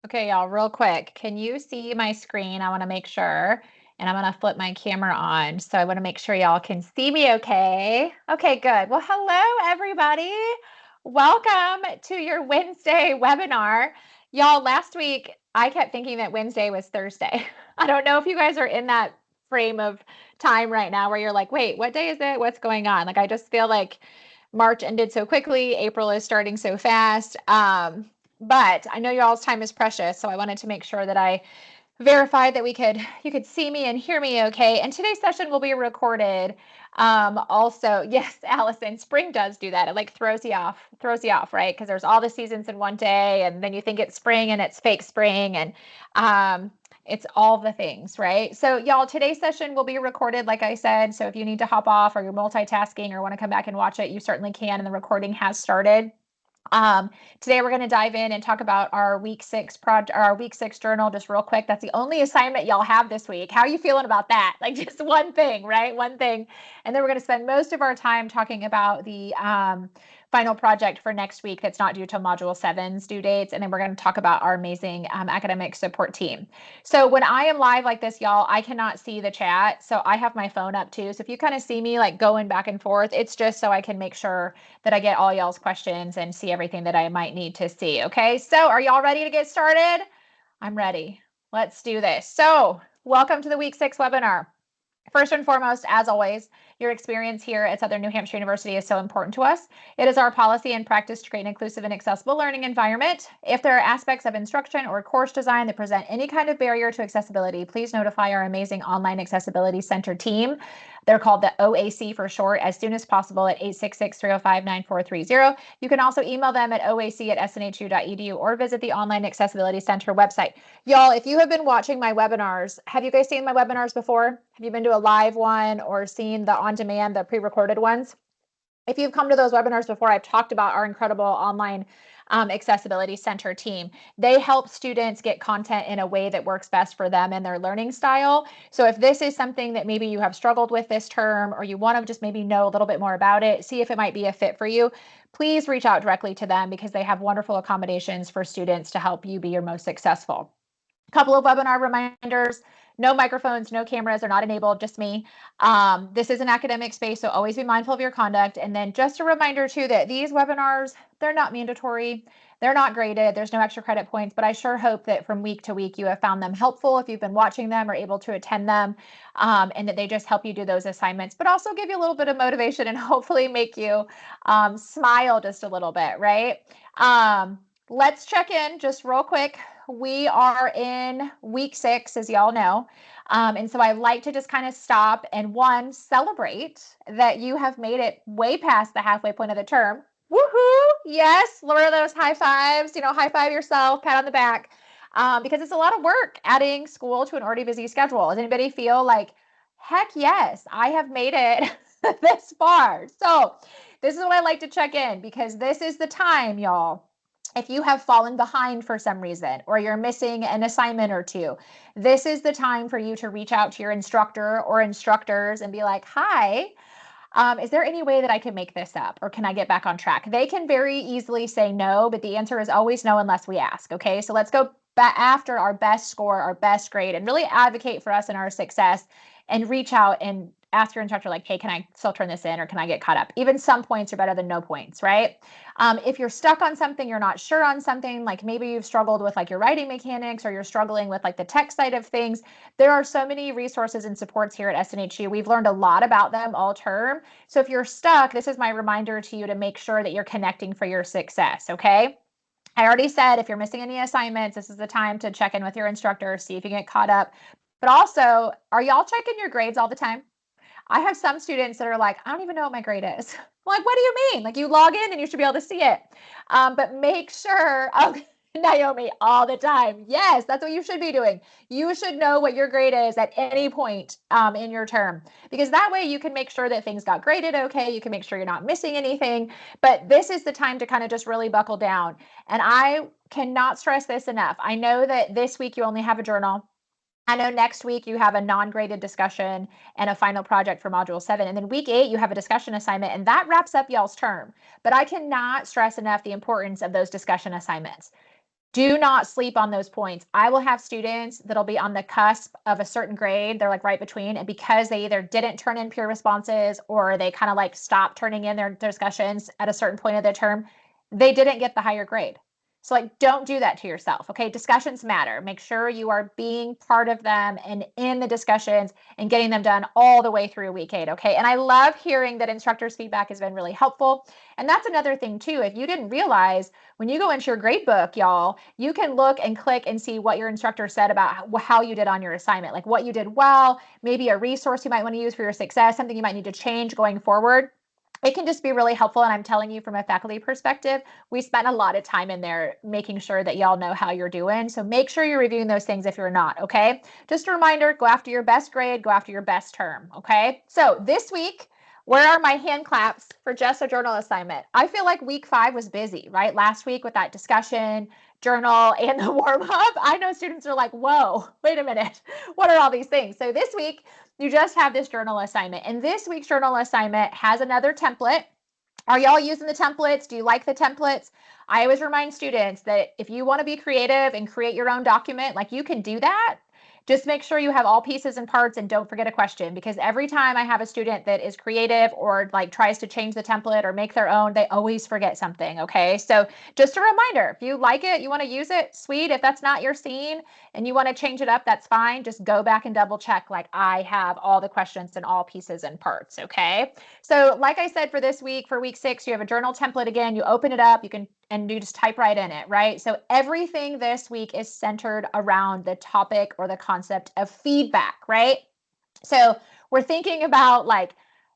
Okay, y'all, real quick. Can you see my screen? I want to make sure. And I'm going to flip my camera on. So I want to make sure y'all can see me okay. Okay, good. Well, hello, everybody. Welcome to your Wednesday webinar. Y'all, last week I kept thinking that Wednesday was Thursday. I don't know if you guys are in that frame of time right now where you're like, wait, what day is it? What's going on? Like, I just feel like March ended so quickly. April is starting so fast. But I know y'all's time is precious, so I wanted to make sure that I verified that you could see me and hear me okay. And today's session will be recorded. Also, yes, Allison, spring does do that. It like throws you off, right? Because there's all the seasons in one day, and then you think it's spring and it's fake spring, and it's all the things, right? So y'all, today's session will be recorded, like I said. So if you need to hop off or you're multitasking or want to come back and watch it, you certainly can, and the recording has started. Um, Today we're going to dive in and talk about our week 6 project, our week 6 journal, just real quick. That's the only assignment y'all have this week. How are you feeling about that? Like just one thing, right? One thing. And then we're going to spend most of our time talking about the final project for next week that's not due till module 7's due dates. And then we're going to talk about our amazing academic support team. So when I am live like this, y'all, I cannot see the chat. So I have my phone up too. So if you kind of see me like going back and forth, it's just so I can make sure that I get all y'all's questions and see everything that I might need to see. Okay, so are y'all ready to get started? I'm ready. Let's do this. So welcome to the week 6 webinar. First and foremost, as always, your experience here at Southern New Hampshire University is so important to us. It is our policy and practice to create an inclusive and accessible learning environment. If there are aspects of instruction or course design that present any kind of barrier to accessibility, please notify our amazing Online Accessibility Center team. They're called the OAC for short, as soon as possible at 866-305-9430. You can also email them at oac@snhu.edu or visit the Online Accessibility Center website. Y'all, if you have been watching my webinars, have you guys seen my webinars before? Have you been to a live one or seen the on-demand, the pre-recorded ones? If you've come to those webinars before, I've talked about our incredible Online Accessibility Center team. They help students get content in a way that works best for them and their learning style. So if this is something that maybe you have struggled with this term, or you want to just maybe know a little bit more about it, see if it might be a fit for you, please reach out directly to them because they have wonderful accommodations for students to help you be your most successful. A couple of webinar reminders. No microphones, no cameras are not enabled, just me. This is an academic space, so always be mindful of your conduct. And then just a reminder too that these webinars, they're not mandatory. They're not graded. There's no extra credit points, but I sure hope that from week to week you have found them helpful if you've been watching them or able to attend them, and that they just help you do those assignments, but also give you a little bit of motivation and hopefully make you smile just a little bit, right? Let's check in just real quick. We are in week 6, as y'all know. And so I like to just kind of stop and celebrate that you have made it way past the halfway point of the term. Woohoo! Yes, Laura, those high fives, high five yourself, pat on the back, because it's a lot of work adding school to an already busy schedule. Does anybody feel like, heck yes, I have made it this far? So this is what I like to check in, because this is the time, y'all. If you have fallen behind for some reason, or you're missing an assignment or two, this is the time for you to reach out to your instructor or instructors and be like, hi, is there any way that I can make this up, or can I get back on track? They can very easily say no, but the answer is always no unless we ask. Okay, so let's go back after our best score, our best grade, and really advocate for us and our success, and reach out and ask your instructor, like, hey, can I still turn this in, or can I get caught up? Even some points are better than no points, right? If you're stuck on something, you're not sure on something, like maybe you've struggled with like your writing mechanics, or you're struggling with like the tech side of things, there are so many resources and supports here at SNHU. We've learned a lot about them all term. So if you're stuck, this is my reminder to you to make sure that you're connecting for your success, okay? I already said if you're missing any assignments, this is the time to check in with your instructor, see if you get caught up. But also, are y'all checking your grades all the time? I have some students that are like, I don't even know what my grade is. I'm like, what do you mean? Like, you log in and you should be able to see it. But make sure, Naomi, all the time. Yes, that's what you should be doing. You should know what your grade is at any point in your term, because that way you can make sure that things got graded okay. You can make sure you're not missing anything. But this is the time to kind of just really buckle down. And I cannot stress this enough. I know that this week you only have a journal. I know next week you have a non-graded discussion and a final project for module 7. And then week 8, you have a discussion assignment, and that wraps up y'all's term. But I cannot stress enough the importance of those discussion assignments. Do not sleep on those points. I will have students that'll be on the cusp of a certain grade. They're like right between, and because they either didn't turn in peer responses or they kind of like stopped turning in their discussions at a certain point of the term, they didn't get the higher grade. So like, don't do that to yourself. Okay. Discussions matter. Make sure you are being part of them and in the discussions and getting them done all the way through week 8. Okay. And I love hearing that instructors' feedback has been really helpful. And that's another thing too. If you didn't realize, when you go into your grade book, y'all, you can look and click and see what your instructor said about how you did on your assignment, like what you did well, maybe a resource you might want to use for your success, something you might need to change going forward. It can just be really helpful. And I'm telling you from a faculty perspective, we spent a lot of time in there making sure that y'all know how you're doing. So make sure you're reviewing those things if you're not, okay? Just a reminder, go after your best grade, go after your best term, okay? So this week, where are my hand claps for just a journal assignment? I feel like week 5 was busy, right? Last week with that discussion, journal, and the warm up. I know students are like, whoa, wait a minute. What are all these things? So this week, you just have this journal assignment. And this week's journal assignment has another template. Are y'all using the templates? Do you like the templates? I always remind students that if you want to be creative and create your own document, like you can do that. Just make sure you have all pieces and parts and don't forget a question, because every time I have a student that is creative or like tries to change the template or make their own, they always forget something. Okay. So just a reminder, if you like it, you want to use it, sweet. If that's not your scene and you want to change it up, that's fine. Just go back and double check, like I have all the questions and all pieces and parts. Okay. So like I said, for this week, for week 6, you have a journal template again. You open it up, you can, and you just type right in it, right? So everything this week is centered around the topic or the concept of feedback, right? So we're thinking about like,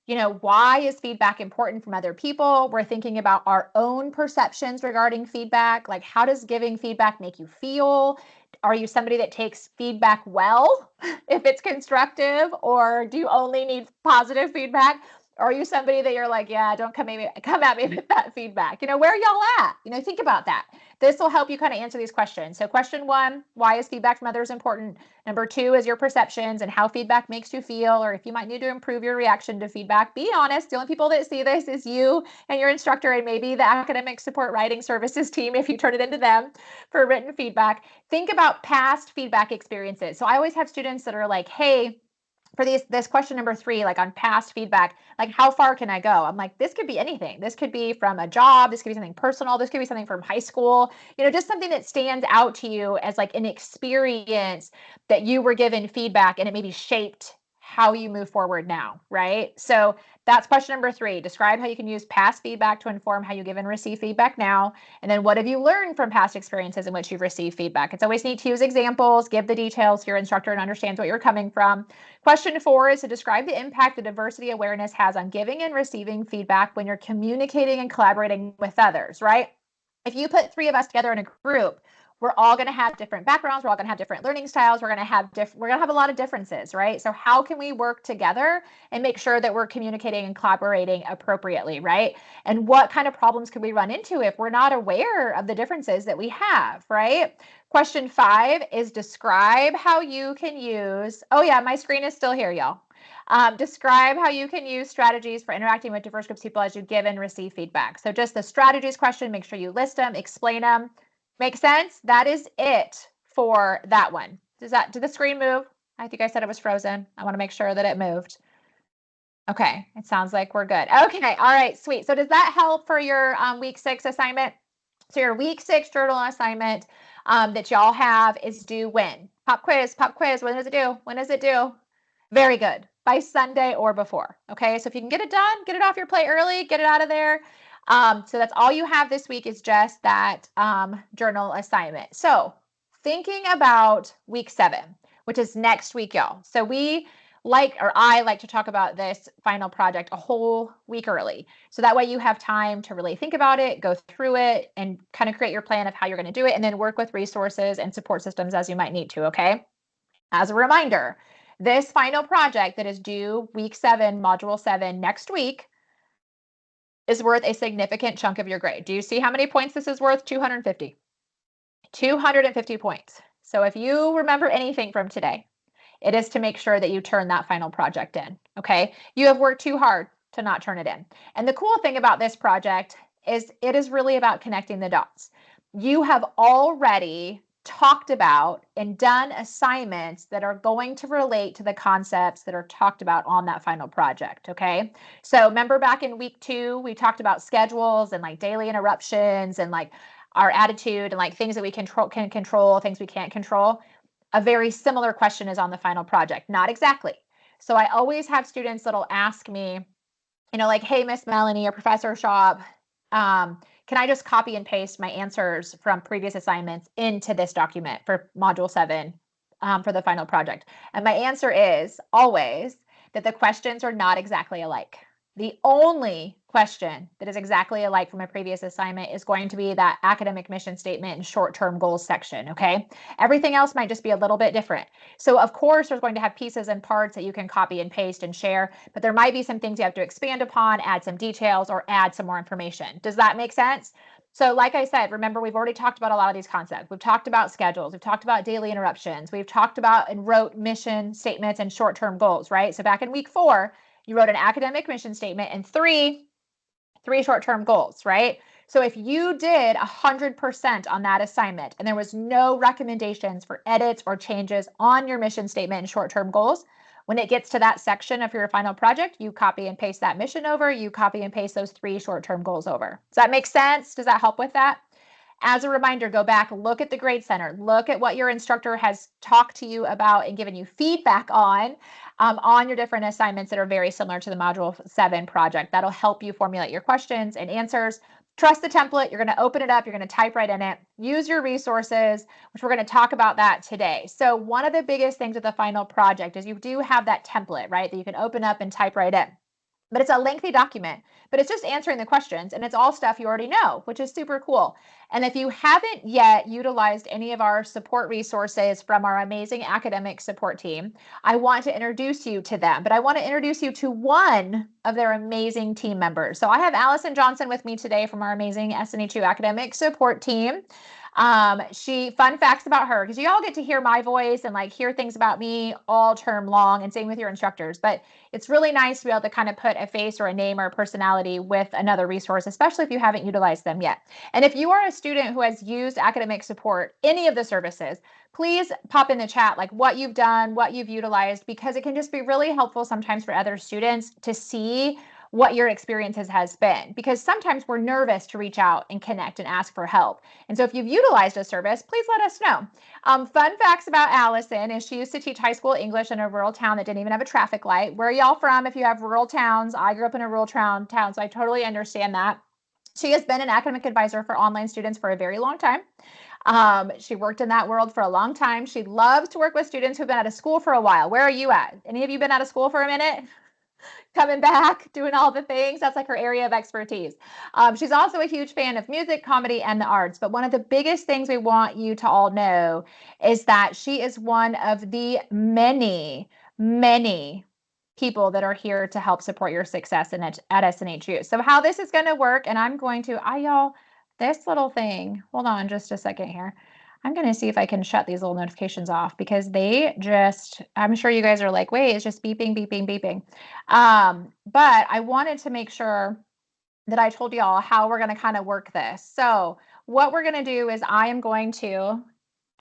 why is feedback important from other people? We're thinking about our own perceptions regarding feedback. Like, how does giving feedback make you feel? Are you somebody that takes feedback well if it's constructive, or do you only need positive feedback? Or are you somebody that you're like, yeah, don't come at me with that feedback? Where are y'all at? Think about that. This will help you kind of answer these questions. So question 1, why is feedback from others important? Number 2 is your perceptions and how feedback makes you feel, or if you might need to improve your reaction to feedback. Be honest. The only people that see this is you and your instructor and maybe the academic support writing services team if you turn it into them for written feedback. Think about past feedback experiences. So I always have students that are like, hey, for this question number 3, like on past feedback, like how far can I go? I'm like, this could be anything. This could be from a job. This could be something personal. This could be something from high school, just something that stands out to you as like an experience that you were given feedback and it maybe shaped how you move forward now, right? So that's question number 3. Describe how you can use past feedback to inform how you give and receive feedback now. And then what have you learned from past experiences in which you've received feedback? It's always neat to use examples, give the details so your instructor understands what you're coming from. Question 4 is to describe the impact that diversity awareness has on giving and receiving feedback when you're communicating and collaborating with others, right? If you put 3 of us together in a group, we're all going to have different backgrounds. We're all going to have different learning styles. We're going to have a lot of differences, right? So how can we work together and make sure that we're communicating and collaborating appropriately, right? And what kind of problems could we run into if we're not aware of the differences that we have, right? Question 5 is describe how you can use, oh yeah, my screen is still here, y'all. Describe how you can use strategies for interacting with diverse groups of people as you give and receive feedback. So just the strategies question, make sure you list them, explain them. Make sense? That is it for that one. Did the screen move? I think I said it was frozen. I want to make sure that it moved. Okay, it sounds like we're good. Okay, all right, sweet. So does that help for your week 6 assignment? So your week 6 journal assignment that y'all have is due when? Pop quiz. When does it due? When is it due? Very good. By Sunday or before. Okay, so if you can get it done, get it off your plate early, get it out of there. So that's all you have this week is just that journal assignment. So thinking about week 7, which is next week, y'all. So I like to talk about this final project a whole week early. So that way you have time to really think about it, go through it, and kind of create your plan of how you're going to do it, and then work with resources and support systems as you might need to, okay? As a reminder, this final project that is due week 7, module 7 next week is worth a significant chunk of your grade. Do you see how many points this is worth? 250. 250 points. So if you remember anything from today, it is to make sure that you turn that final project in, okay? You have worked too hard to not turn it in. And the cool thing about this project is it is really about connecting the dots. you have already talked about and done assignments that are going to relate to the concepts that are talked about on that final project, okay? So remember back in week 2, we talked about schedules and like daily interruptions and like our attitude and like things that we can control, things we can't control. A very similar question is on the final project, not exactly. So I always have students that'll ask me, like, hey, Miss Melanie or Professor Schaub, can I just copy and paste my answers from previous assignments into this document for Module 7 for the final project? And my answer is always that the questions are not exactly alike. The only question that is exactly alike from a previous assignment is going to be that academic mission statement and short-term goals section, okay? Everything else might just be a little bit different. So of course, there's going to have pieces and parts that you can copy and paste and share, but there might be some things you have to expand upon, add some details, or add some more information. Does that make sense? So like I said, remember, we've already talked about a lot of these concepts. We've talked about schedules. We've talked about daily interruptions. We've talked about and wrote mission statements and short-term goals, right? So back in week 4, you wrote an academic mission statement and three short-term goals, right? So if you did 100% on that assignment and there was no recommendations for edits or changes on your mission statement and short-term goals, when it gets to that section of your final project, you copy and paste that mission over, you copy and paste those 3 short-term goals over. Does that make sense? Does that help with that? As a reminder, go back, look at the Grade Center, look at what your instructor has talked to you about and given you feedback on your different assignments that are very similar to the Module 7 project. That'll help you formulate your questions and answers. Trust the template. You're going to open it up. You're going to type right in it. Use your resources, which we're going to talk about that today. So one of the biggest things with the final project is you do have that template, right, that you can open up and type right in. But it's a lengthy document, but it's just answering the questions, and it's all stuff you already know, which is super cool. And if you haven't yet utilized any of our support resources from our amazing academic support team, I want to introduce you to them, but I want to introduce you to one of their amazing team members. So I have Allison Johnson with me today from our amazing SNHU Academic Support team. Fun facts about her, because you all get to hear my voice and like hear things about me all term long, and same with your instructors, but it's really nice to be able to kind of put a face or a name or a personality with another resource, especially if you haven't utilized them yet. And if you are a student who has used academic support, any of the services, please pop in the chat like what you've done, what you've utilized, because it can just be really helpful sometimes for other students to see what your experiences has been, because sometimes we're nervous to reach out and connect and ask for help. And so if you've utilized a service, please let us know. Fun facts about Allison is she used to teach high school English in a rural town that didn't even have a traffic light. Where are y'all from if you have rural towns? I grew up in a rural town, so I totally understand that. She has been an academic advisor for online students for a very long time. She worked in that world for a long time. She loves to work with students who've been out of school for a while. Where are you at? Any of you been out of school for a minute? Coming back, doing all the things. That's like her area of expertise. She's also a huge fan of music, comedy, and the arts. But one of the biggest things we want you to all know is that she is one of the many, many people that are here to help support your success at SNHU. So how this is going to work, and I'm going to, y'all, this little thing, hold on just a second here. I'm going to see if I can shut these little notifications off, because they just, I'm sure you guys are like, wait, it's just beeping, beeping, beeping. But I wanted to make sure that I told y'all how we're going to kind of work this. So what we're going to do is I am going to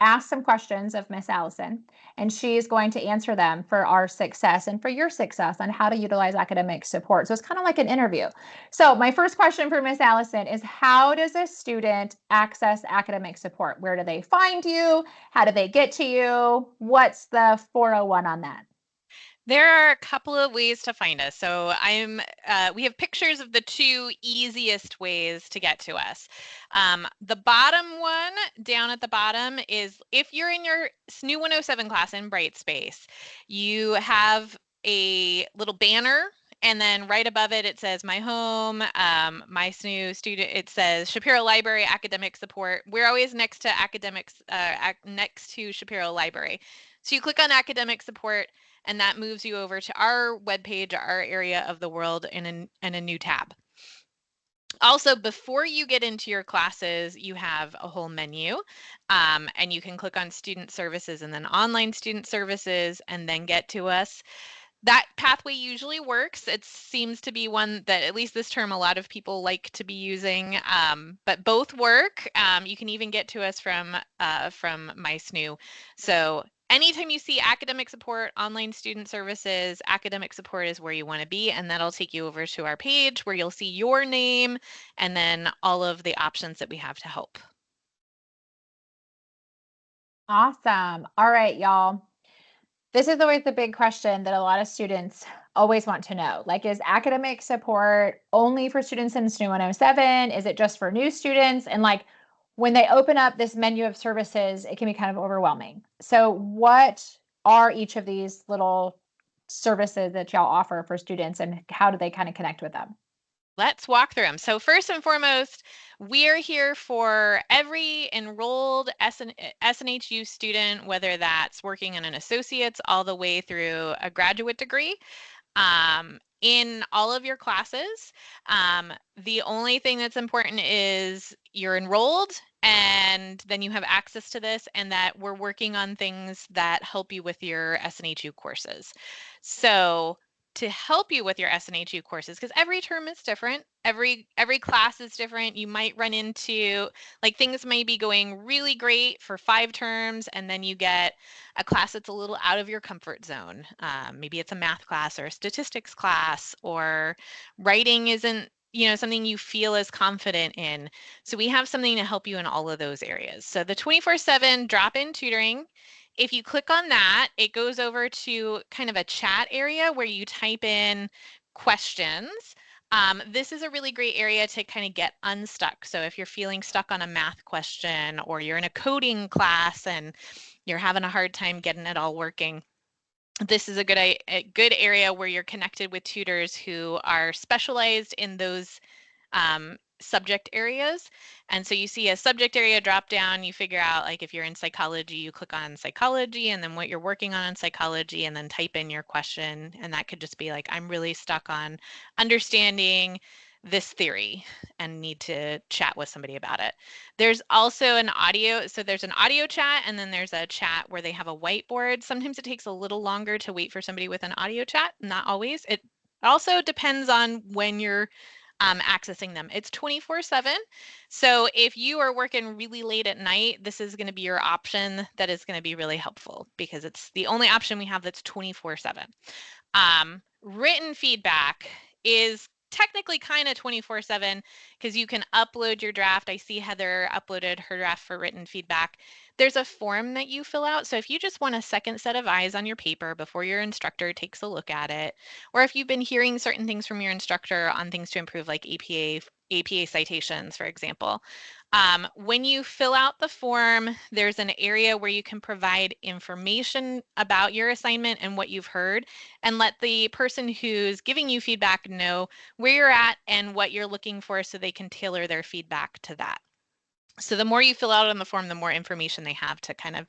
ask some questions of Miss Allison, and she's going to answer them for our success and for your success on how to utilize academic support. So it's kind of like an interview. So my first question for Miss Allison is, how does a student access academic support? Where do they find you? How do they get to you? What's the 401 on that? There are a couple of ways to find us. So we have pictures of the 2 easiest ways to get to us. The bottom one down at the bottom is if you're in your SNHU 107 class in Brightspace, you have a little banner, and then right above it, it says my home, my SNHU student, it says Shapiro Library Academic Support. We're always next to academics, next to Shapiro Library. So you click on academic support, and that moves you over to our webpage, our area of the world, in a new tab. Also, before you get into your classes, you have a whole menu, and you can click on student services and then online student services and then get to us. That pathway usually works. It seems to be one that, at least this term, a lot of people like to be using, but both work. You can even get to us from SNHU. So anytime you see academic support, online student services, academic support is where you want to be, and that'll take you over to our page where you'll see your name and then all of the options that we have to help. Awesome. All right, y'all. This is always the big question that a lot of students always want to know. Like, is academic support only for students in SNU 107? Is it just for new students? And like, when they open up this menu of services, it can be kind of overwhelming. So what are each of these little services that y'all offer for students, and how do they kind of connect with them? Let's walk through them. So first and foremost, we're here for every enrolled SNHU student, whether that's working in an associate's all the way through a graduate degree. In all of your classes. The only thing that's important is you're enrolled, and then you have access to this, and that we're working on things that help you with your SNHU courses. So to help you with your SNHU courses, because every term is different, every class is different. You might run into, like, things may be going really great for 5 terms, and then you get a class that's a little out of your comfort zone. Maybe it's a math class or a statistics class, or writing isn't, something you feel as confident in. So we have something to help you in all of those areas. So the 24/7 drop-in tutoring, if you click on that, it goes over to kind of a chat area where you type in questions. This is a really great area to kind of get unstuck. So if you're feeling stuck on a math question, or you're in a coding class and you're having a hard time getting it all working, this is a good area where you're connected with tutors who are specialized in those subject areas. And so you see a subject area drop down, you figure out, like, if you're in psychology, you click on psychology and then what you're working on in psychology, and then type in your question. And that could just be like, I'm really stuck on understanding this theory and need to chat with somebody about it. There's also an audio, so there's an audio chat, and then there's a chat where they have a whiteboard. Sometimes it takes a little longer to wait for somebody with an audio chat, not always. It also depends on when you're accessing them. It's 24/7. So if you are working really late at night, this is going to be your option that is going to be really helpful, because it's the only option we have that's 24/7. Written feedback is technically kind of 24/7, because you can upload your draft. I see Heather uploaded her draft for written feedback. There's a form that you fill out. So if you just want a second set of eyes on your paper before your instructor takes a look at it, or if you've been hearing certain things from your instructor on things to improve, like APA citations, for example, when you fill out the form, there's an area where you can provide information about your assignment and what you've heard, and let the person who's giving you feedback know where you're at and what you're looking for, so they can tailor their feedback to that. So the more you fill out on the form, the more information they have to kind of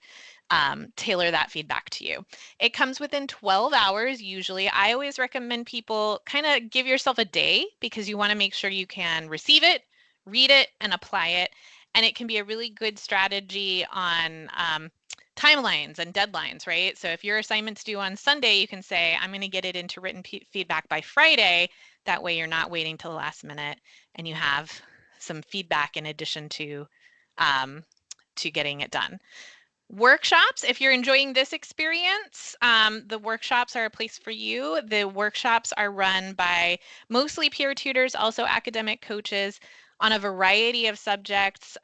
tailor that feedback to you. It comes within 12 hours usually. I always recommend people kind of give yourself a day, because you want to make sure you can receive it, read it, and apply it. And it can be a really good strategy on timelines and deadlines, right? So if your assignment's due on Sunday, you can say, I'm going to get it into written feedback by Friday. That way you're not waiting till the last minute, and you have some feedback in addition to getting it done. Workshops, if you're enjoying this experience, the workshops are a place for you. The workshops are run by mostly peer tutors, also academic coaches, on a variety of subjects,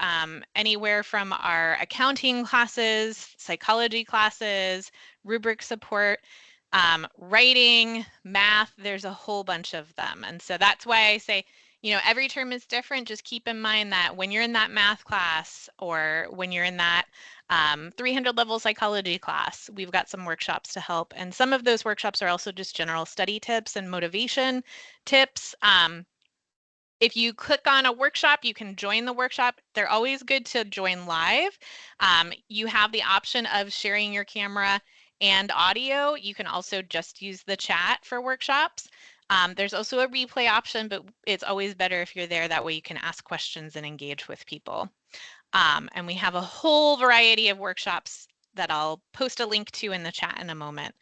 anywhere from our accounting classes, psychology classes, rubric support, writing, math. There's a whole bunch of them. And so that's why I say, every term is different. Just keep in mind that when you're in that math class, or when you're in that 300 level psychology class, we've got some workshops to help. And some of those workshops are also just general study tips and motivation tips. If you click on a workshop, you can join the workshop. They're always good to join live. You have the option of sharing your camera and audio. You can also just use the chat for workshops. There's also a replay option, but it's always better if you're there. That way you can ask questions and engage with people. And we have a whole variety of workshops that I'll post a link to in the chat in a moment.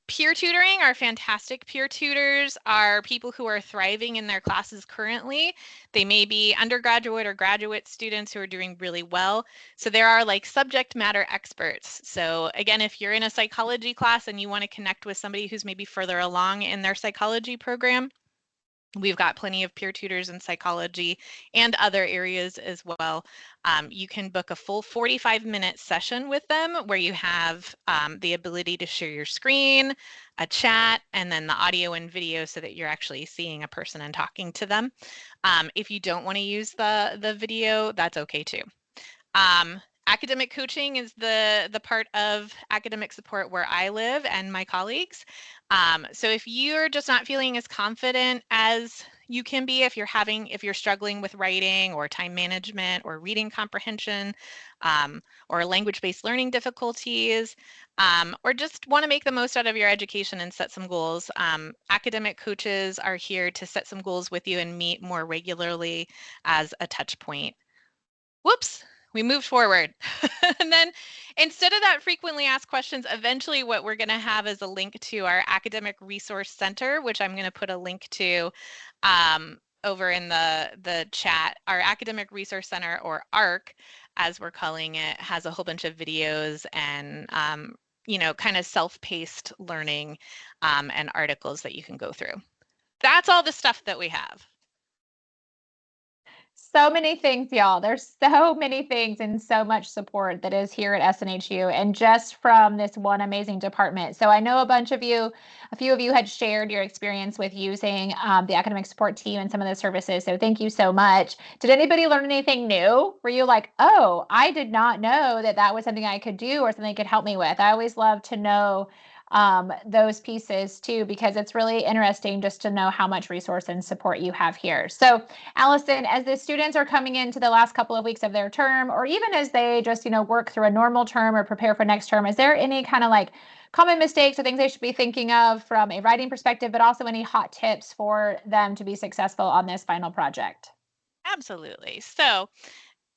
Peer tutoring, our fantastic peer tutors are people who are thriving in their classes currently. They may be undergraduate or graduate students who are doing really well. So there are like subject matter experts. So again, if you're in a psychology class and you want to connect with somebody who's maybe further along in their psychology program, we've got plenty of peer tutors in psychology and other areas as well. You can book a full 45-minute session with them where you have the ability to share your screen, a chat, and then the audio and video so that you're actually seeing a person and talking to them. If you don't want to use the video, that's okay too. Academic coaching is the part of academic support where I live and my colleagues. So if you're just not feeling as confident as you can be, if you're struggling with writing or time management or reading comprehension, or language-based learning difficulties, or just want to make the most out of your education and set some goals, academic coaches are here to set some goals with you and meet more regularly as a touch point. Whoops, we moved forward. And then instead of that frequently asked questions, eventually what we're going to have is a link to our Academic Resource Center, which I'm going to put a link to over in the chat. Our Academic Resource Center, or ARC, as we're calling it, has a whole bunch of videos and kind of self-paced learning and articles that you can go through. That's all the stuff that we have. So many things, y'all. There's so many things and so much support that is here at SNHU, and just from this one amazing department. So I know a few of you had shared your experience with using the academic support team and some of those services. So thank you so much. Did anybody learn anything new? Were you like, oh, I did not know that that was something I could do or something could help me with? I always love to know those pieces too, because it's really interesting just to know how much resource and support you have here. So Allison, as the students are coming into the last couple of weeks of their term, or even as they just, work through a normal term or prepare for next term, is there any kind of like common mistakes or things they should be thinking of from a writing perspective, but also any hot tips for them to be successful on this final project? Absolutely. So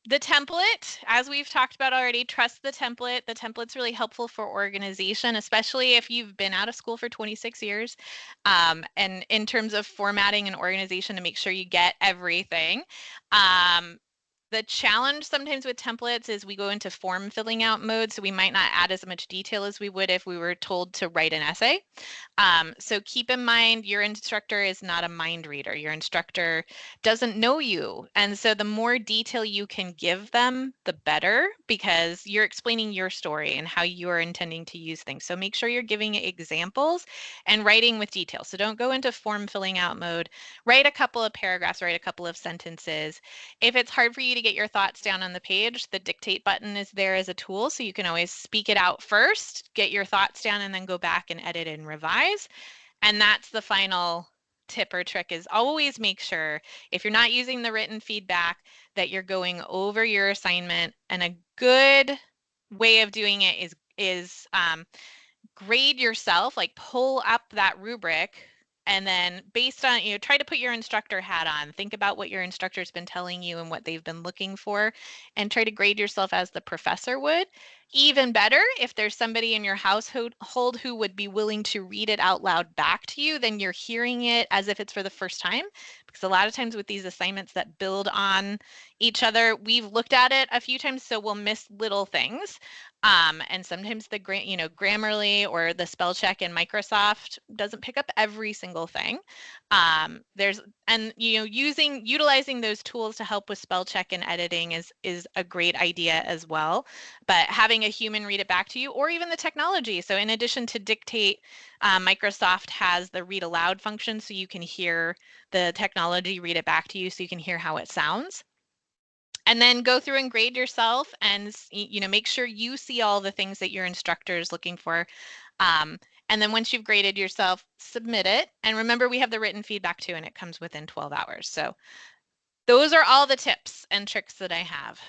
the template, as we've talked about already, trust the template. The template's really helpful for organization, especially if you've been out of school for 26 years. And in terms of formatting and organization to make sure you get everything. The challenge sometimes with templates is we go into form filling out mode, so we might not add as much detail as we would if we were told to write an essay. So keep in mind your instructor is not a mind reader. Your instructor doesn't know you. And so the more detail you can give them, the better, because you're explaining your story and how you are intending to use things. So make sure you're giving examples and writing with detail. So don't go into form filling out mode. Write a couple of paragraphs, write a couple of sentences. If it's hard for you to get your thoughts down on the page, the dictate button is there as a tool. So you can always speak it out first, get your thoughts down, and then go back and edit and revise. And that's the final tip or trick, is always make sure if you're not using the written feedback that you're going over your assignment. And a good way of doing it is grade yourself, like pull up that rubric, and then based on, try to put your instructor hat on, think about what your instructor's been telling you and what they've been looking for, and try to grade yourself as the professor would. Even better, if there's somebody in your household who would be willing to read it out loud back to you, then you're hearing it as if it's for the first time. Because a lot of times with these assignments that build on each other, we've looked at it a few times, so we'll miss little things. And sometimes the Grammarly or the spell check in Microsoft doesn't pick up every single thing. Utilizing those tools to help with spell check and editing is a great idea as well. But having a human read it back to you, or even the technology. So in addition to dictate, Microsoft has the read aloud function, so you can hear the technology read it back to you, so you can hear how it sounds. And then go through and grade yourself, and make sure you see all the things that your instructor is looking for. And then once you've graded yourself, submit it. And remember, we have the written feedback too, and it comes within 12 hours. So those are all the tips and tricks that I have.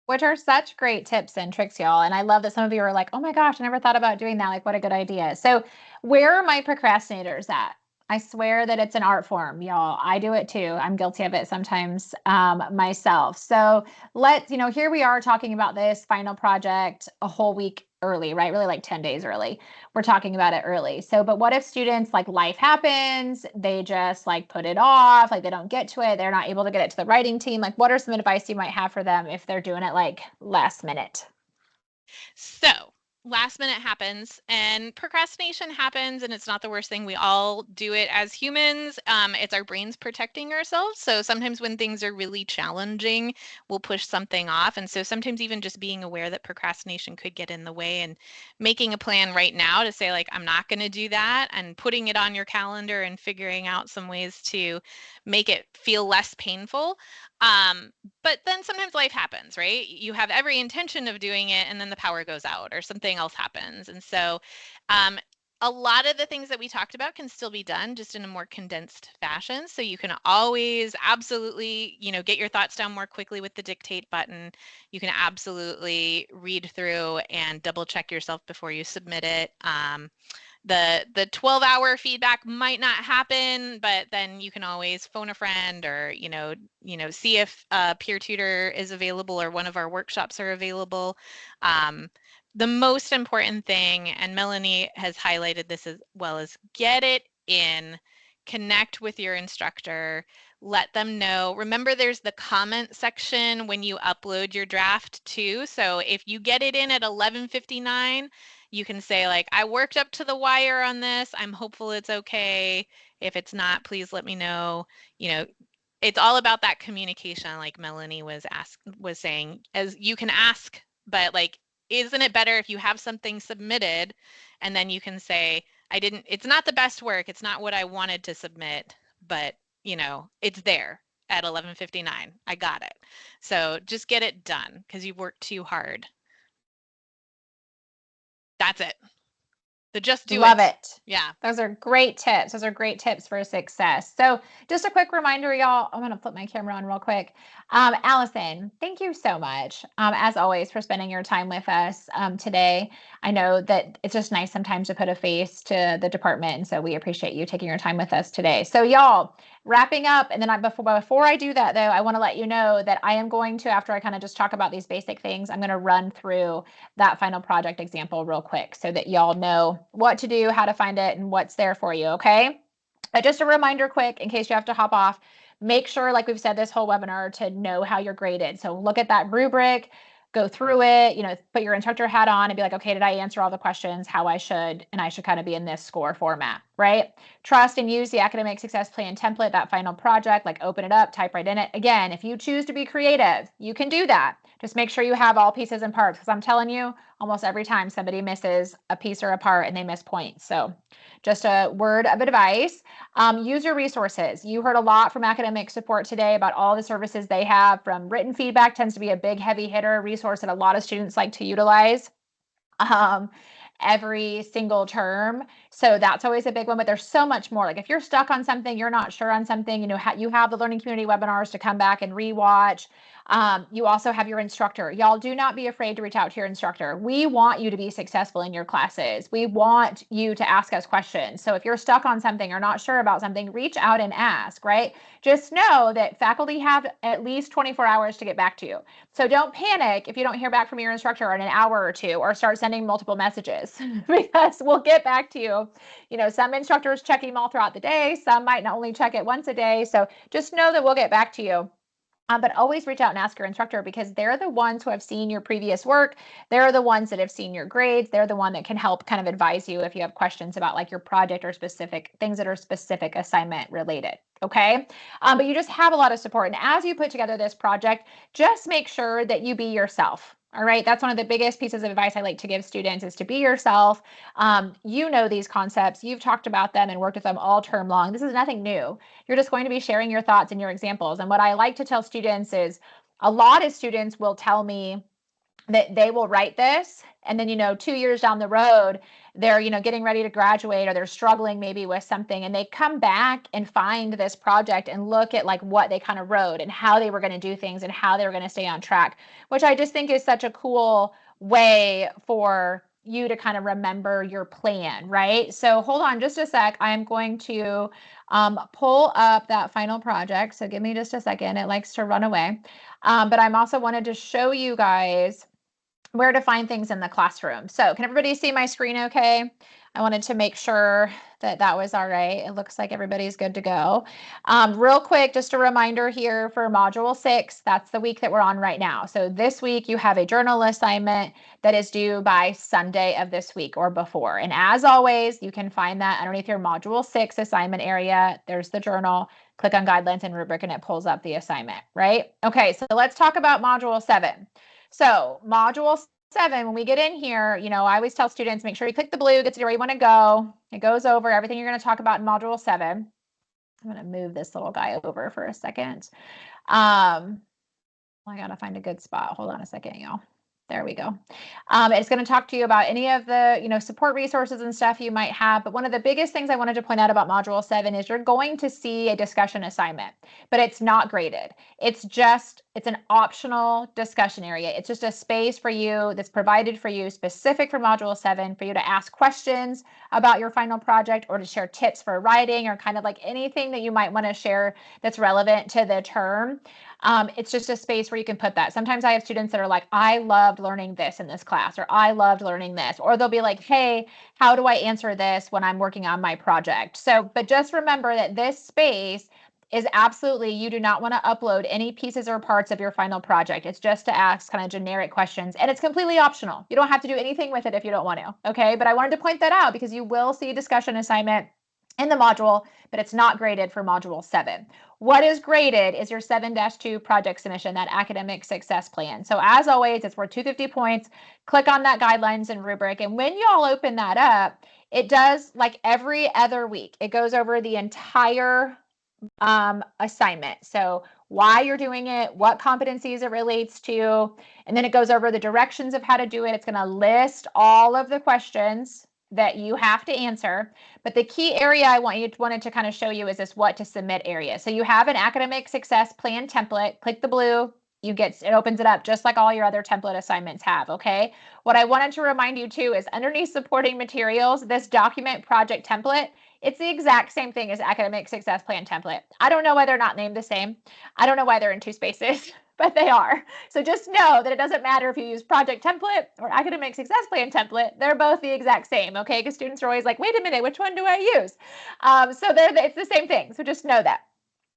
Which are such great tips and tricks, y'all. And I love that some of you are like, oh my gosh, I never thought about doing that. Like, what a good idea. So where are my procrastinators at? I swear that it's an art form, y'all. I do it too. I'm guilty of it sometimes myself. So here we are talking about this final project a whole week early, right? Really like 10 days early. We're talking about it early. So, but what if students like life happens, they just like put it off, like they don't get to it, they're not able to get it to the writing team. Like what are some advice you might have for them if they're doing it like last minute? So, last minute happens and procrastination happens, and it's not the worst thing. We all do it as humans. It's our brains protecting ourselves. So, sometimes when things are really challenging, we'll push something off. And so, sometimes even just being aware that procrastination could get in the way and making a plan right now to say, like, I'm not going to do that, and putting it on your calendar and figuring out some ways to make it feel less painful. But then sometimes life happens, right? You have every intention of doing it, and then the power goes out or something else happens. And so, um, a lot of the things that we talked about can still be done just in a more condensed fashion. So you can always absolutely, get your thoughts down more quickly with the dictate button. You can absolutely read through and double check yourself before you submit it. The 12-hour feedback might not happen, but then you can always phone a friend or see if a peer tutor is available or one of our workshops are available. The most important thing, and Melanie has highlighted this as well, is get it in, connect with your instructor, let them know. Remember, there's the comment section when you upload your draft too. So if you get it in at 11:59, you can say, like, I worked up to the wire on this. I'm hopeful it's okay. If it's not, please let me know. It's all about that communication, like Melanie was saying, as you can ask, but like, isn't it better if you have something submitted and then you can say, it's not the best work. It's not what I wanted to submit, but it's there at 11:59. I got it. So just get it done because you've worked too hard. That's it. So just do Love it. it. Yeah. Those are great tips. Those are great tips for success. So just a quick reminder, y'all, I'm going to flip my camera on real quick. Allison, thank you so much, as always, for spending your time with us today. I know that it's just nice sometimes to put a face to the department, and so we appreciate you taking your time with us today. So y'all, wrapping up, and then before I do that, though, I want to let you know that I am going to, after I kind of just talk about these basic things, I'm going to run through that final project example real quick so that y'all know what to do, how to find it, and what's there for you, okay? But just a reminder quick, in case you have to hop off, make sure, like we've said this whole webinar, to know how you're graded. So look at that rubric, go through it, put your instructor hat on and be like, okay, did I answer all the questions how I should? And I should kind of be in this score format, right? Trust and use the academic success plan template, that final project, like open it up, type right in it. Again, if you choose to be creative, you can do that. Just make sure you have all pieces and parts, because I'm telling you, almost every time somebody misses a piece or a part and they miss points. So just a word of advice. Use your resources. You heard a lot from academic support today about all the services they have. From written feedback tends to be a big heavy hitter resource that a lot of students like to utilize every single term. So that's always a big one, but there's so much more. Like if you're stuck on something, you're not sure on something, you have the learning community webinars to come back and rewatch. You also have your instructor. Y'all, do not be afraid to reach out to your instructor. We want you to be successful in your classes. We want you to ask us questions. So if you're stuck on something or not sure about something, reach out and ask, right? Just know that faculty have at least 24 hours to get back to you. So don't panic if you don't hear back from your instructor in an hour or two, or start sending multiple messages, because we'll get back to you. Some instructors check email throughout the day. Some might not only check it once a day. So just know that we'll get back to you. But always reach out and ask your instructor, because they're the ones who have seen your previous work. They're the ones that have seen your grades. They're the one that can help kind of advise you if you have questions about like your project or specific things that are specific assignment related. Okay. But you just have a lot of support. And as you put together this project, just make sure that you be yourself. All right. That's one of the biggest pieces of advice I like to give students, is to be yourself. You know these concepts. You've talked about them and worked with them all term long. This is nothing new. You're just going to be sharing your thoughts and your examples. And what I like to tell students is, a lot of students will tell me that they will write this, and then 2 years down the road, they're getting ready to graduate, or they're struggling maybe with something, and they come back and find this project and look at like what they kind of wrote and how they were going to do things and how they were going to stay on track, which I just think is such a cool way for you to kind of remember your plan, right? So hold on just a sec. I'm going to pull up that final project. So give me just a second. It likes to run away. But I'm also wanted to show you guys where to find things in the classroom. So can everybody see my screen okay? I wanted to make sure that that was all right. It looks like everybody's good to go. Real quick, just a reminder here for Module 6, that's the week that we're on right now. So this week you have a journal assignment that is due by Sunday of this week or before. And as always, you can find that underneath your Module 6 assignment area. There's the journal. Click on guidelines and rubric and it pulls up the assignment, right? Okay, so let's talk about Module 7. So Module 7, when we get in here, you know, I always tell students, make sure you click the blue, gets you where you want to go. It goes over everything you're going to talk about in Module 7. I'm going to move this little guy over for a second. I got to find a good spot. Hold on a second, y'all. There we go. It's going to talk to you about any of the, you know, support resources and stuff you might have. But one of the biggest things I wanted to point out about Module 7 is you're going to see a discussion assignment, but it's not graded. It's an optional discussion area. It's just a space for you that's provided for you specific for Module 7 for you to ask questions about your final project or to share tips for writing or kind of like anything that you might want to share that's relevant to the term. It's just a space where you can put that. Sometimes I have students that are like, I loved learning this in this class, or I loved learning this, or they'll be like, hey, how do I answer this when I'm working on my project? So, but just remember that this space is absolutely, you do not want to upload any pieces or parts of your final project. It's just to ask kind of generic questions, and it's completely optional. You don't have to do anything with it if you don't want to, okay? But I wanted to point that out because you will see a discussion assignment in the module, but it's not graded for Module 7. What is graded is your 7-2 project submission, that academic success plan. So as always, it's worth 250 points. Click on that guidelines and rubric. And when y'all open that up, it does like every other week. It goes over the entire assignment. So why you're doing it, what competencies it relates to, and then it goes over the directions of how to do it. It's going to list all of the questions that you have to answer. But the key area I wanted to kind of show you is this what to submit area. So you have an academic success plan template. Click the blue. It opens it up just like all your other template assignments have, okay? What I wanted to remind you too is underneath supporting materials, this document project template, it's the exact same thing as academic success plan template. I don't know why they're not named the same. I don't know why they're in two spaces, but they are. So just know that it doesn't matter if you use project template or academic success plan template. They're both the exact same, okay? Because students are always like, wait a minute, which one do I use? It's the same thing. So just know that.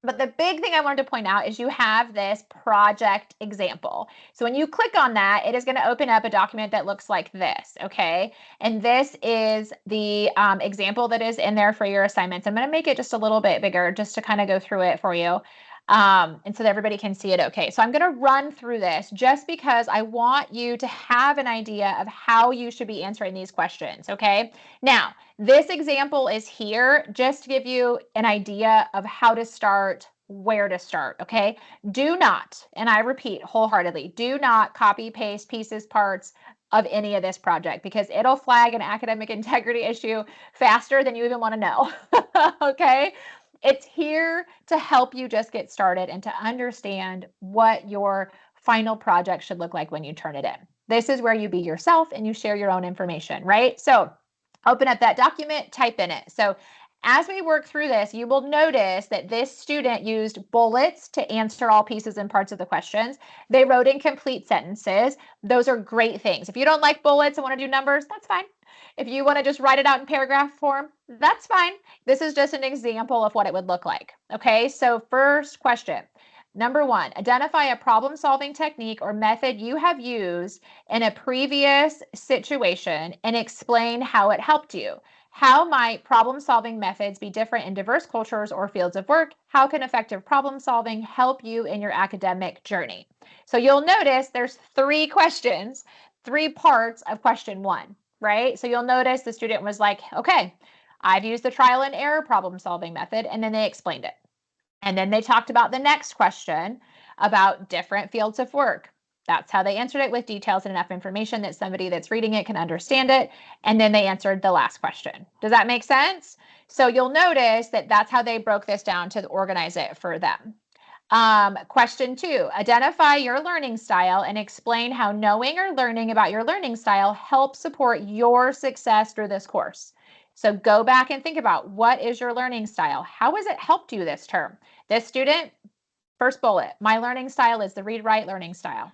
But the big thing I wanted to point out is you have this project example. So when you click on that, it is going to open up a document that looks like this, okay? And this is the example that is in there for your assignments. I'm going to make it just a little bit bigger just to kind of go through it for you. And so that everybody can see it okay. So I'm going to run through this just because I want you to have an idea of how you should be answering these questions, okay? Now, this example is here just to give you an idea of how to start, where to start, okay? Do not, and I repeat wholeheartedly, do not copy paste pieces, parts of any of this project because it'll flag an academic integrity issue faster than you even want to know, okay? It's here to help you just get started and to understand what your final project should look like when you turn it in. This is where you be yourself and you share your own information, right? So open up that document, type in it. So as we work through this, you will notice that this student used bullets to answer all pieces and parts of the questions. They wrote in complete sentences. Those are great things. If you don't like bullets and want to do numbers, that's fine. If you want to just write it out in paragraph form, that's fine. This is just an example of what it would look like. Okay, so first question. Number 1, identify a problem-solving technique or method you have used in a previous situation and explain how it helped you. How might problem-solving methods be different in diverse cultures or fields of work? How can effective problem-solving help you in your academic journey? So you'll notice there's 3 questions, 3 parts of question 1, right? So you'll notice the student was like, okay, I've used the trial and error problem-solving method, and then they explained it. And then they talked about the next question about different fields of work. That's how they answered it with details and enough information that somebody that's reading it can understand it. And then they answered the last question. Does that make sense? So you'll notice that that's how they broke this down to organize it for them. Question 2, identify your learning style and explain how knowing or learning about your learning style helps support your success through this course. So go back and think about, what is your learning style? How has it helped you this term? This student, first bullet, my learning style is the read-write learning style.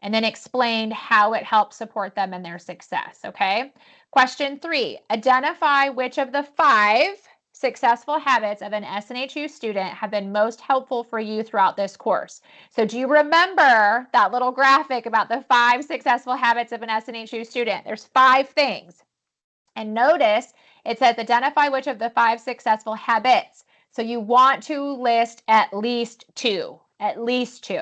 And then explain how it helps support them in their success, okay? Question 3, identify which of the 5 successful habits of an SNHU student have been most helpful for you throughout this course. So do you remember that little graphic about the 5 successful habits of an SNHU student? There's 5 things. And notice it says identify which of the 5 successful habits. So you want to list at least 2, at least 2.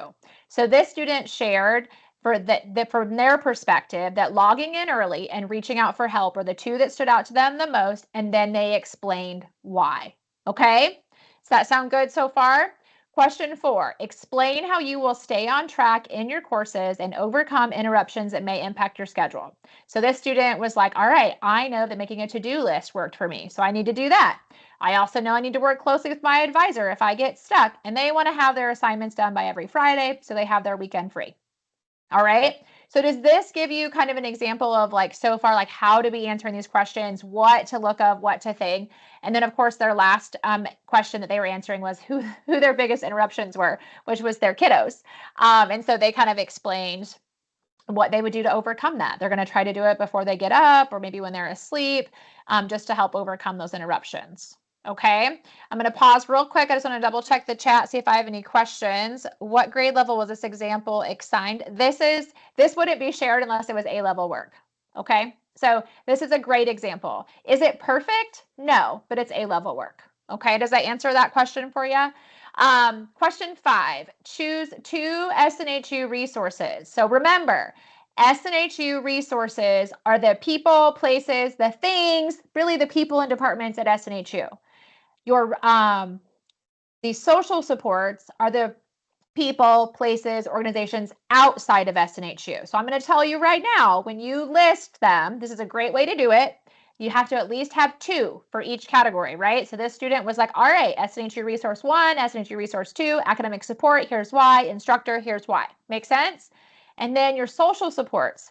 So this student shared from their perspective that logging in early and reaching out for help are the 2 that stood out to them the most, and then they explained why. Okay, does that sound good so far? Question 4, explain how you will stay on track in your courses and overcome interruptions that may impact your schedule. So this student was like, all right, I know that making a to-do list worked for me, so I need to do that. I also know I need to work closely with my advisor if I get stuck, and they want to have their assignments done by every Friday, so they have their weekend free. All right. So does this give you kind of an example of, like, so far, like how to be answering these questions, what to look up, what to think? And then of course their last question that they were answering was who their biggest interruptions were, which was their kiddos. And so they kind of explained what they would do to overcome that. They're going to try to do it before they get up or maybe when they're asleep, just to help overcome those interruptions. Okay, I'm going to pause real quick. I just want to double check the chat, see if I have any questions. What grade level was this example assigned? This wouldn't be shared unless it was A-level work. Okay, so this is a great example. Is it perfect? No, but it's A-level work. Okay, does that answer that question for you? Question 5, choose 2 SNHU resources. So remember, SNHU resources are the people, places, the things, really the people and departments at SNHU. These social supports are the people, places, organizations outside of SNHU. So I'm going to tell you right now, when you list them, this is a great way to do it. You have to at least have 2 for each category, right? So this student was like, all right, SNHU Resource 1, SNHU Resource 2, academic support, here's why, instructor, here's why. Make sense? And then your social supports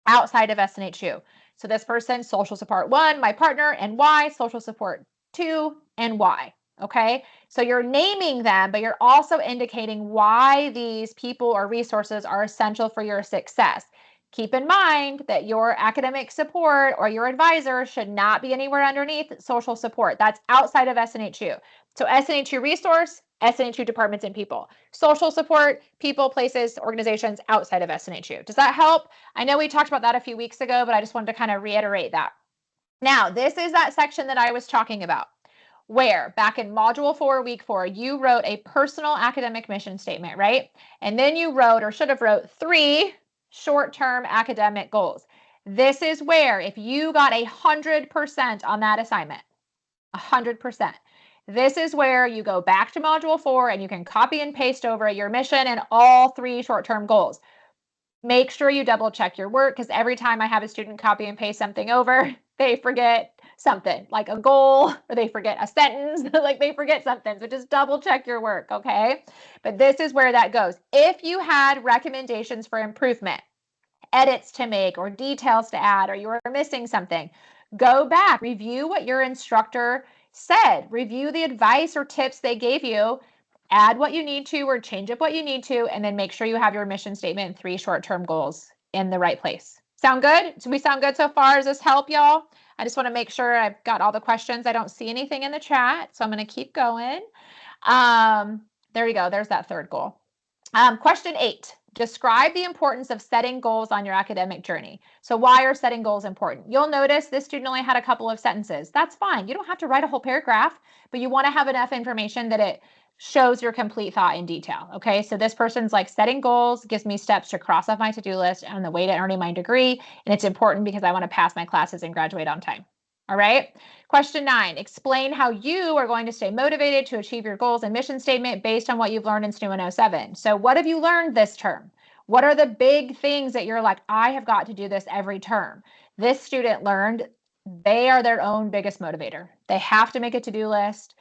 outside of SNHU. So this person, social support 1, my partner, and why, social support 2, and why. Okay, so you're naming them, but you're also indicating why these people or resources are essential for your success. Keep in mind that your academic support or your advisor should not be anywhere underneath social support. That's outside of SNHU. So SNHU resource, SNHU departments and people. Social support, people, places, organizations outside of SNHU. Does that help? I know we talked about that a few weeks ago, but I just wanted to kind of reiterate that. Now, this is that section that I was talking about, where back in Module 4, Week 4, you wrote a personal academic mission statement, right? And then you wrote, or should have wrote, 3 short-term academic goals. This is where, if you got 100% on that assignment, 100%, this is where you go back to Module 4 and you can copy and paste over your mission and all 3 short-term goals. Make sure you double check your work, because every time I have a student copy and paste something over, they forget something, like a goal, or they forget a sentence, like they forget something. So just double check your work, okay? But this is where that goes. If you had recommendations for improvement, edits to make, or details to add, or you were missing something, go back, review what your instructor said, review the advice or tips they gave you, add what you need to or change up what you need to, and then make sure you have your mission statement and 3 short-term goals in the right place. Sound good? Do we sound good so far? Does this help, y'all? I just want to make sure I've got all the questions. I don't see anything in the chat, so I'm going to keep going. There you go. There's that 3rd goal. Question 8. Describe the importance of setting goals on your academic journey. So why are setting goals important? You'll notice this student only had a couple of sentences. That's fine. You don't have to write a whole paragraph, but you want to have enough information that it shows your complete thought in detail. Okay, so this person's like, setting goals gives me steps to cross off my to-do list on the way to earning my degree, and it's important because I want to pass my classes and graduate on time. All right. Question 9, explain how you are going to stay motivated to achieve your goals and mission statement based on what you've learned in SNHU 107. So what have you learned this term? What are the big things that you're like, I have got to do this every term? This student learned they are their own biggest motivator. They have to make a to-do list.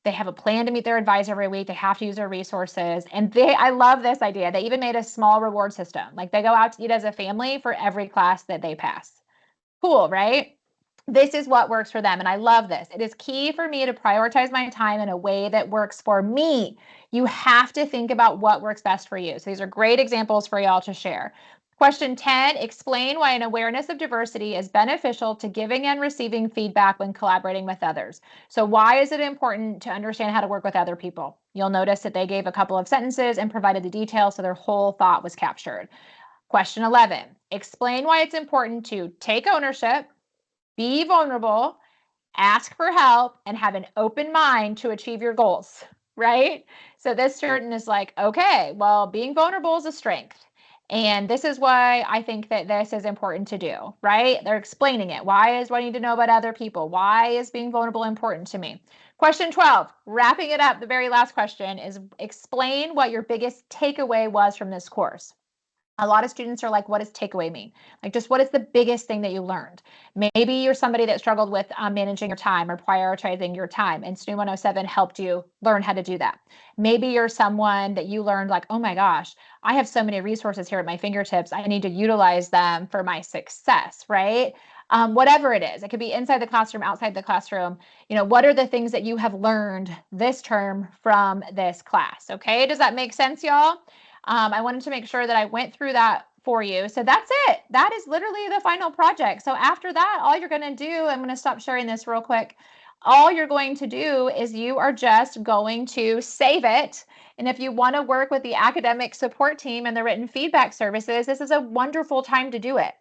They have a plan to meet their advisor every week. They have to use their resources. And I love this idea. They even made a small reward system. Like they go out to eat as a family for every class that they pass. Cool, right? This is what works for them. And I love this. It is key for me to prioritize my time in a way that works for me. You have to think about what works best for you. So these are great examples for y'all to share. Question 10, explain why an awareness of diversity is beneficial to giving and receiving feedback when collaborating with others. So why is it important to understand how to work with other people? You'll notice that they gave a couple of sentences and provided the details so their whole thought was captured. Question 11, explain why it's important to take ownership, be vulnerable, ask for help, and have an open mind to achieve your goals, right? So this certain is like, okay, well, being vulnerable is a strength. And this is why I think that this is important to do, right? They're explaining it. Why is what I need to know about other people? Why is being vulnerable important to me? Question 12, wrapping it up, the very last question is explain what your biggest takeaway was from this course. A lot of students are like, what does takeaway mean? Like, just what is the biggest thing that you learned? Maybe you're somebody that struggled with managing your time or prioritizing your time, and SNHU 107 helped you learn how to do that. Maybe you're someone that you learned like, oh my gosh, I have so many resources here at my fingertips. I need to utilize them for my success, right? Whatever it is, it could be inside the classroom, outside the classroom. What are the things that you have learned this term from this class? Okay, does that make sense, y'all? I wanted to make sure that I went through that for you. So that's it. That is literally the final project. So after that, all you're going to do, I'm going to stop sharing this real quick. All you're going to do is you are just going to save it. And if you want to work with the academic support team and the written feedback services, this is a wonderful time to do it.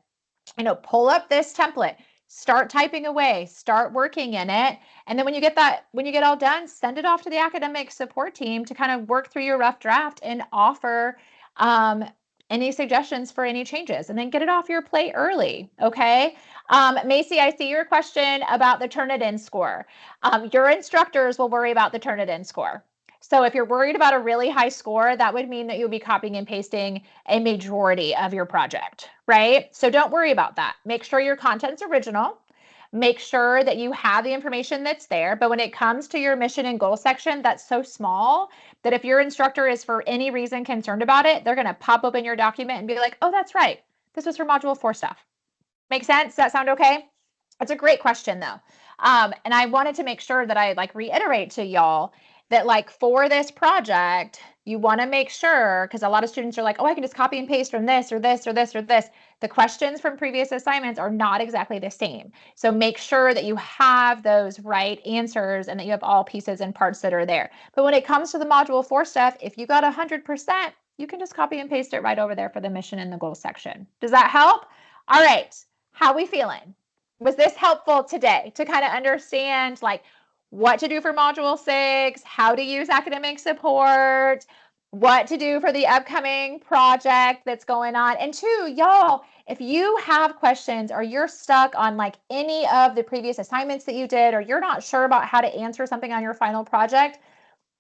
Pull up this template, start typing away, start working in it. And then when you get all done, send it off to the academic support team to kind of work through your rough draft and offer any suggestions for any changes, and then get it off your plate early. Okay. Macy, I see your question about the Turnitin score. Your instructors will worry about the Turnitin score. So if you're worried about a really high score, that would mean that you'll be copying and pasting a majority of your project, right? So don't worry about that. Make sure your content's original. Make sure that you have the information that's there. But when it comes to your mission and goal section, that's so small that if your instructor is for any reason concerned about it, they're going to pop open your document and be like, oh, that's right. This was for module 4 stuff. Make sense? Does that sound okay? That's a great question though. And I wanted to make sure that I reiterate to y'all that for this project, you want to make sure, because a lot of students are like, oh, I can just copy and paste from this or this or this or this. The questions from previous assignments are not exactly the same. So make sure that you have those right answers and that you have all pieces and parts that are there. But when it comes to the module 4 stuff, if you got 100%, you can just copy and paste it right over there for the mission and the goal section. Does that help? All right. How we feeling? Was this helpful today to kind of understand what to do for module 6, how to use academic support, what to do for the upcoming project that's going on? And 2, y'all, if you have questions or you're stuck on any of the previous assignments that you did, or you're not sure about how to answer something on your final project,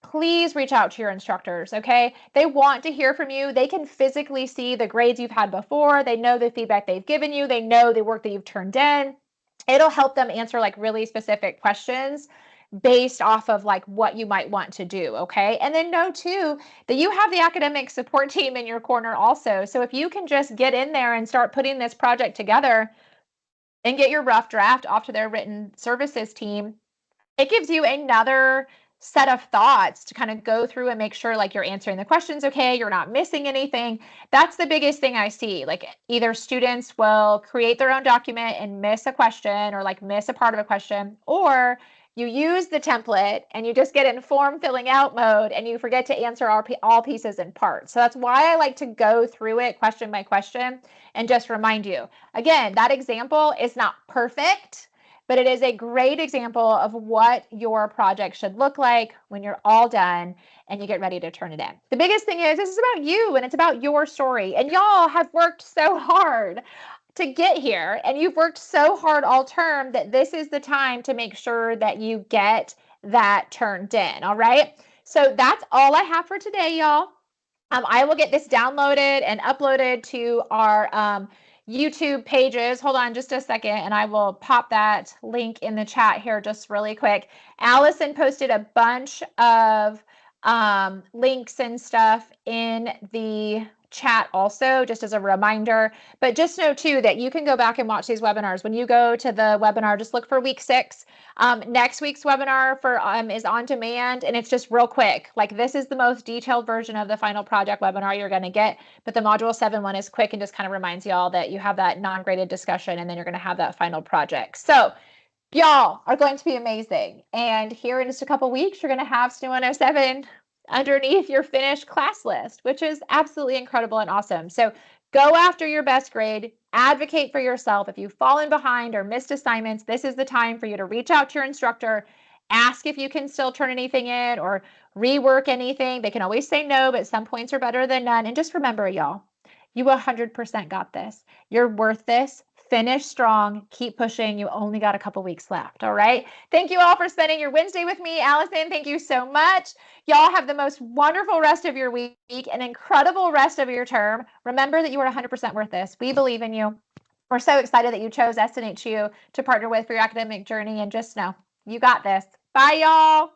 please reach out to your instructors, okay? They want to hear from you. They can physically see the grades you've had before. They know the feedback they've given you. They know the work that you've turned in. It'll help them answer really specific questions based off of what you might want to do, okay? And then know too that you have the academic support team in your corner also. So if you can just get in there and start putting this project together and get your rough draft off to their written services team, it gives you another set of thoughts to kind of go through and make sure you're answering the questions okay, you're not missing anything. That's the biggest thing I see. Either students will create their own document and miss a question or miss a part of a question, or you use the template and you just get in form filling out mode and you forget to answer all pieces and parts. So that's why I like to go through it question by question and just remind you. Again, that example is not perfect, but it is a great example of what your project should look like when you're all done and you get ready to turn it in. The biggest thing is this is about you and it's about your story. And y'all have worked so hard to get here, and you've worked so hard all term that this is the time to make sure that you get that turned in. All right. So that's all I have for today, y'all. I will get this downloaded and uploaded to our YouTube pages. Hold on just a second, and I will pop that link in the chat here just really quick. Allison posted a bunch of links and stuff in the chat also, just as a reminder. But just know too that you can go back and watch these webinars. When you go to the webinar, just look for week 6. Next week's webinar for is on demand, and it's just real quick. Like, this is the most detailed version of the final project webinar you're going to get, but the module 7 one is quick and just kind of reminds y'all that you have that non-graded discussion, and then you're going to have that final project. So y'all are going to be amazing. And here in just a couple weeks, you're going to have SNHU 107 underneath your finished class list, which is absolutely incredible and awesome. So go after your best grade, advocate for yourself. If you've fallen behind or missed assignments, this is the time for you to reach out to your instructor, ask if you can still turn anything in or rework anything. They can always say no, but some points are better than none. And just remember, y'all, you 100% got this. You're worth this. Finish strong, keep pushing. You only got a couple weeks left. All right. Thank you all for spending your Wednesday with me. Allison, thank you so much. Y'all have the most wonderful rest of your week, an incredible rest of your term. Remember that you are 100% worth this. We believe in you. We're so excited that you chose SNHU to partner with for your academic journey, and just know you got this. Bye, y'all.